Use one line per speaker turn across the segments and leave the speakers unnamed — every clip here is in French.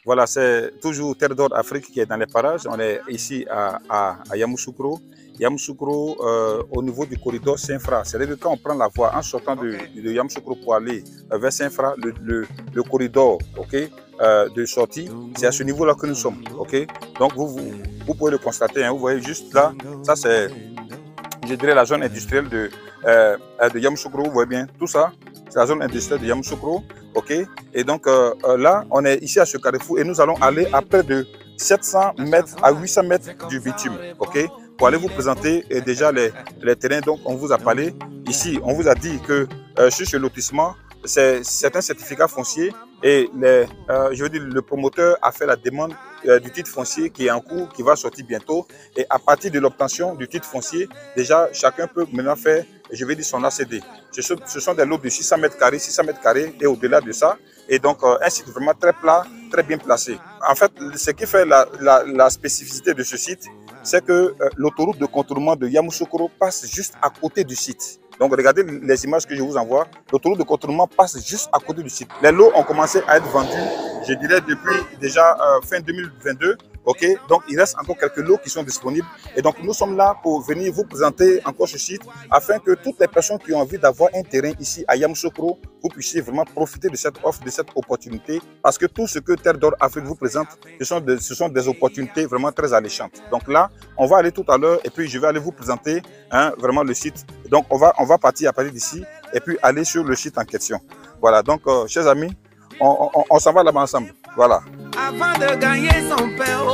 Voilà, c'est toujours Terre d'Or Afrique qui est dans les parages. On est ici à Yamoussoukro. Yamoussoukro, au niveau du corridor Saint-Fra. C'est-à-dire que quand on prend la voie en sortant de Yamoussoukro pour aller vers Saint-Fra, le corridor, de sortie, c'est à ce niveau-là que nous sommes, Donc vous pouvez le constater, hein, vous voyez juste là, ça c'est, je dirais, la zone industrielle de Yamoussoukro. Vous voyez bien tout ça, c'est la zone industrielle de Yamoussoukro, Et donc là, on est ici à ce carrefour et nous allons aller à près de 700 mètres à 800 mètres du bitume, pour aller vous présenter déjà les terrains dont on vous a parlé. Ici, on vous a dit que sur ce lotissement, c'est un certificat foncier et le promoteur a fait la demande du titre foncier qui est en cours, qui va sortir bientôt. Et à partir de l'obtention du titre foncier, déjà, chacun peut maintenant faire, son ACD. Ce sont des lots de 600 mètres carrés et au-delà de ça. Et donc, un site vraiment très plat, très bien placé. En fait, ce qui fait la spécificité de ce site, c'est que l'autoroute de contournement de Yamoussoukro passe juste à côté du site. Donc, regardez les images que je vous envoie. L'autoroute de contournement passe juste à côté du site. Les lots ont commencé à être vendus, je dirais, depuis déjà fin 2022. Donc, il reste encore quelques lots qui sont disponibles. Et donc, nous sommes là pour venir vous présenter encore ce site afin que toutes les personnes qui ont envie d'avoir un terrain ici à Yamoussoukro, vous puissiez vraiment profiter de cette offre, de cette opportunité. Parce que tout ce que Terre d'Or Afrique vous présente, ce sont des opportunités vraiment très alléchantes. Donc là, on va aller tout à l'heure et puis je vais aller vous présenter vraiment le site. Donc, on va partir à partir d'ici et puis aller sur le site en question. Voilà, donc, chers amis, on s'en va là-bas ensemble. Voilà.
Avant de gagner son père,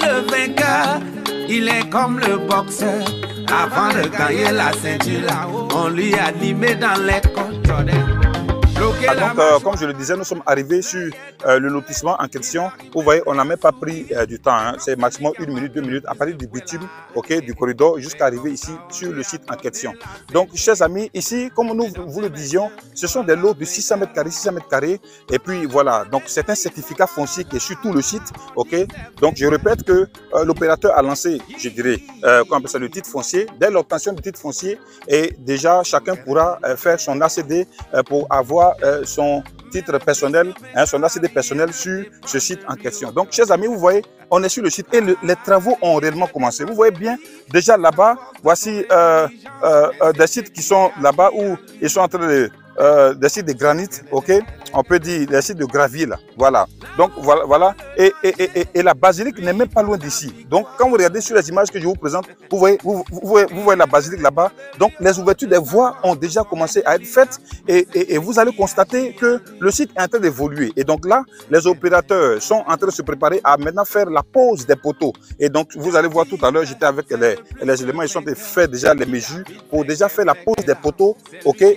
le vainqueur, il est comme le boxeur. Avant de gagner la ceinture, on lui a limé dans les côtes.
Donc, comme je le disais, nous sommes arrivés sur le lotissement en question. Vous voyez, on n'a même pas pris du temps. C'est maximum 1 minute, 2 minutes à partir du bitume, du corridor, jusqu'à arriver ici sur le site en question. Donc, chers amis, ici, comme nous vous le disions, ce sont des lots de 600 mètres carrés, Et puis, voilà. Donc, c'est un certificat foncier qui est sur tout le site, Donc, je répète que l'opérateur a lancé, je dirais, qu'on appelle ça, le titre foncier. Dès l'obtention du titre foncier, et déjà, chacun pourra faire son ACD pour avoir son titre personnel, son ACD personnel sur ce site en question. Donc, chers amis, vous voyez, on est sur le site et les travaux ont réellement commencé. Vous voyez bien, déjà là-bas, voici des sites qui sont là-bas où ils sont en train de... des sites de granit, on peut dire des sites de gravier là, voilà. Donc voilà, et la basilique n'est même pas loin d'ici. Donc quand vous regardez sur les images que je vous présente, vous voyez la basilique là-bas. Donc les ouvertures des voies ont déjà commencé à être faites et vous allez constater que le site est en train d'évoluer. Et donc là, les opérateurs sont en train de se préparer à maintenant faire la pose des poteaux. Et donc vous allez voir tout à l'heure, j'étais avec les éléments, ils sont en train de faire déjà les mesures pour déjà faire la pose des poteaux,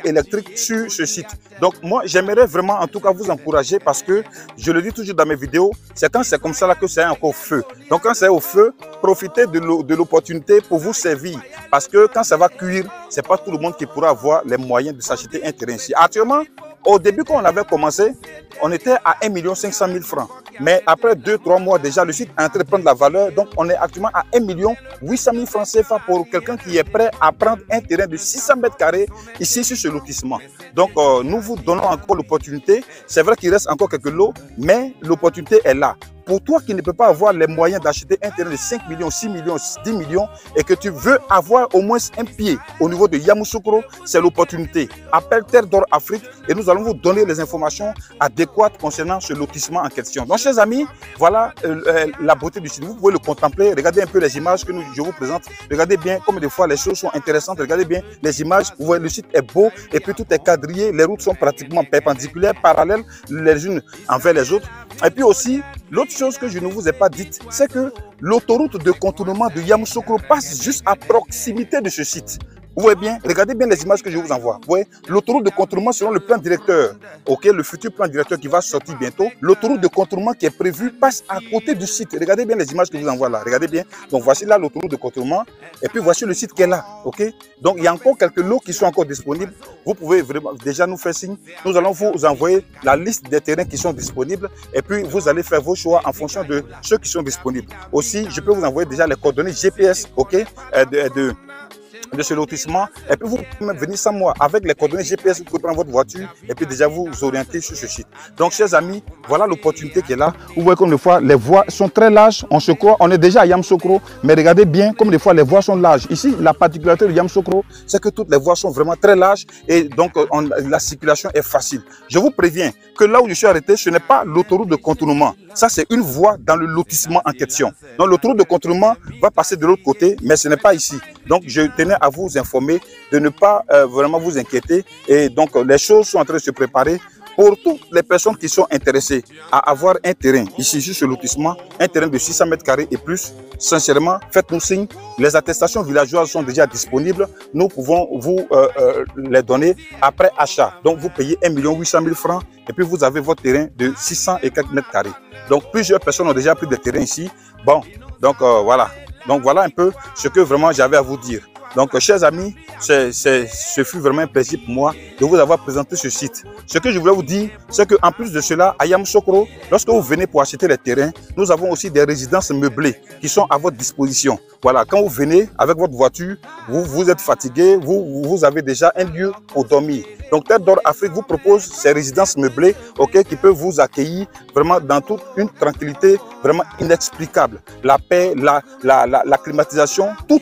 électriques sur ce site. Donc moi j'aimerais vraiment en tout cas vous encourager parce que je le dis toujours dans mes vidéos, c'est quand c'est comme ça là que c'est encore feu. Donc quand c'est au feu, profitez de l'opportunité pour vous servir parce que quand ça va cuire, c'est pas tout le monde qui pourra avoir les moyens de s'acheter un terrain ici. Actuellement, au début quand on avait commencé, on était à 1 500 000 francs. Mais après 2-3 mois déjà, le site est en train de prendre la valeur. Donc on est actuellement à 1 800 000 francs CFA pour quelqu'un qui est prêt à prendre un terrain de 600 mètres carrés ici sur ce lotissement. Donc nous vous donnons encore l'opportunité. C'est vrai qu'il reste encore quelques lots, mais l'opportunité est là. Pour toi qui ne peux pas avoir les moyens d'acheter un terrain de 5 millions, 6 millions, 10 millions et que tu veux avoir au moins un pied au niveau de Yamoussoukro, c'est l'opportunité. Appelle Terre d'Or Afrique et nous allons vous donner les informations adéquates concernant ce lotissement en question. Donc, chers amis, voilà la beauté du site. Vous pouvez le contempler. Regardez un peu les images que je vous présente. Regardez bien comme des fois les choses sont intéressantes. Regardez bien les images. Vous voyez, le site est beau et puis tout est quadrillé. Les routes sont pratiquement perpendiculaires, parallèles les unes envers les autres. Et puis aussi, l'autre chose que je ne vous ai pas dite, c'est que l'autoroute de contournement de Yamoussoukro passe juste à proximité de ce site. Vous voyez bien, regardez bien les images que je vous envoie. Vous voyez, l'autoroute de contournement selon le plan directeur, le futur plan directeur qui va sortir bientôt, l'autoroute de contournement qui est prévue passe à côté du site. Regardez bien les images que je vous envoie là. Regardez bien. Donc voici là l'autoroute de contournement et puis voici le site qui est là. Donc il y a encore quelques lots qui sont encore disponibles. Vous pouvez vraiment déjà nous faire signe. Nous allons vous envoyer la liste des terrains qui sont disponibles et puis vous allez faire vos choix en fonction de ceux qui sont disponibles. Aussi, je peux vous envoyer déjà les coordonnées GPS, de ce lotissement. Et puis vous pouvez même venir sans moi. Avec les coordonnées GPS, vous pouvez prendre votre voiture et puis déjà vous orienter sur ce site. Donc, chers amis, voilà l'opportunité qui est là. Vous voyez comme des fois, les voies sont très larges. On se croit, on est déjà à Yamoussoukro, mais regardez bien comme des fois les voies sont larges. Ici, la particularité de Yamoussoukro, c'est que toutes les voies sont vraiment très larges et donc la circulation est facile. Je vous préviens que là où je suis arrêté, ce n'est pas l'autoroute de contournement. Ça, c'est une voie dans le lotissement en question. Donc, l'autoroute de contournement va passer de l'autre côté, mais ce n'est pas ici. Donc, je tenais à vous informer de ne pas vraiment vous inquiéter. Et donc, les choses sont en train de se préparer pour toutes les personnes qui sont intéressées à avoir un terrain ici sur ce lotissement, un terrain de 600 mètres carrés et plus. Sincèrement, faites-nous signe. Les attestations villageoises sont déjà disponibles. Nous pouvons vous les donner après achat. Donc, vous payez 1 800 000 francs et puis vous avez votre terrain de 600 et quelques mètres carrés. Donc, plusieurs personnes ont déjà pris des terrains ici. Bon, donc voilà. Donc, voilà un peu ce que vraiment j'avais à vous dire. Donc, chers amis, ce fut vraiment un plaisir pour moi de vous avoir présenté ce site. Ce que je voulais vous dire, c'est qu'en plus de cela, à Yamoussoukro, lorsque vous venez pour acheter les terrains, nous avons aussi des résidences meublées qui sont à votre disposition. Voilà, quand vous venez avec votre voiture, vous êtes fatigué, vous avez déjà un lieu pour dormir. Donc, Terre d'Or Afrique vous propose ces résidences meublées, ok, qui peuvent vous accueillir vraiment dans toute une tranquillité vraiment inexplicable. La paix, la climatisation, tout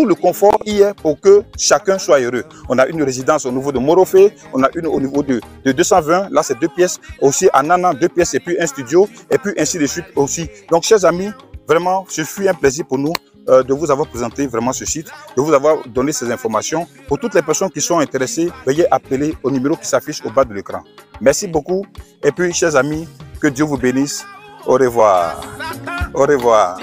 le confort y est pour que chacun soit heureux. On a une résidence au niveau de Morofé, on a une au niveau de 220, là c'est 2 pièces, aussi à Nana 2 pièces et puis un studio, et puis ainsi de suite aussi. Donc, chers amis, vraiment, ce fut un plaisir pour nous de vous avoir présenté vraiment ce site, de vous avoir donné ces informations. Pour toutes les personnes qui sont intéressées, veuillez appeler au numéro qui s'affiche au bas de l'écran. Merci beaucoup. Et puis, chers amis, que Dieu vous bénisse. Au revoir. Au revoir.